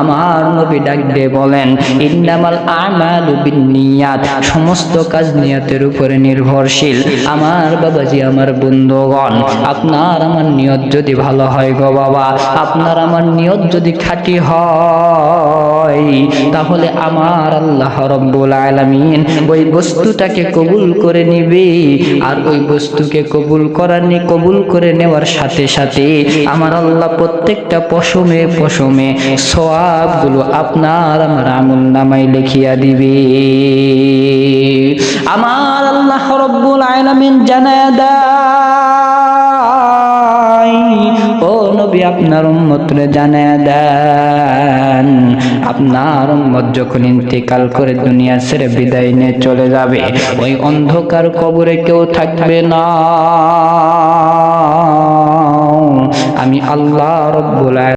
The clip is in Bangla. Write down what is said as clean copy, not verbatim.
আমার নবী ডাক দিয়ে বলেন, ইন্নামাল আমালু বিন্নিয়াত, সমস্ত কাজ নিয়তের উপরে নির্ভরশীল। আমার বাবাজি, আমার বন্ধুগণ, আপনার আমার নিয়ত যদি ভালো হয় গো বাবা, আপনার আমার নিয়ত যদি খাঁটি হয়, তাহলে আমার আল্লাহ রাব্বুল আলামিন ওই বস্তুটাকে কবুল করে নিবে। আর ওই বস্তুকে কবুল করে নেওয়ার সাথে সাথে আমার আল্লাহ প্রত্যেকটা পশমে পশমে সওয়াবগুলো আপনার আমার আমলনামায় লিখিয়া দিবে। আমার আল্লাহ রাব্বুল আলামিন জানায়া দেয়, ও নবী আপনার উম্মতরে জানায়া দেন, আপনার উম্মত যখন ইন্তেকাল করে দুনিয়া ছেড়ে বিদায় নিয়ে চলে যাবে, ওই অন্ধকার কবরে কেউ থাকবে না। আমি আল্লাহ রাব্বুল